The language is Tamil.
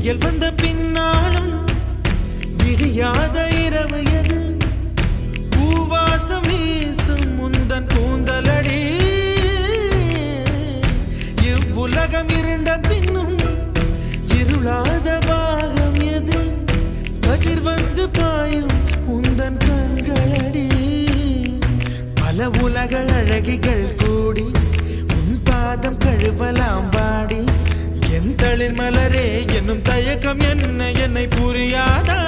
விடியல் வந்த பின்னாலும் விடியாத இரவு எது பூவாசம் வீசும் முந்தன் கூந்தலடி இவ்வுலகம் இருண்ட பின்னும் இருளாத பாகம் எது கதிர் வந்து பாயும் உந்தன் கண்களடி பல உலக அழகிகள் கூடி உன் பாதம் கழுவலாம் வாடி என் தளிர் மலரே என்னும் தயக்கம் என்ன என்னை புரியாதா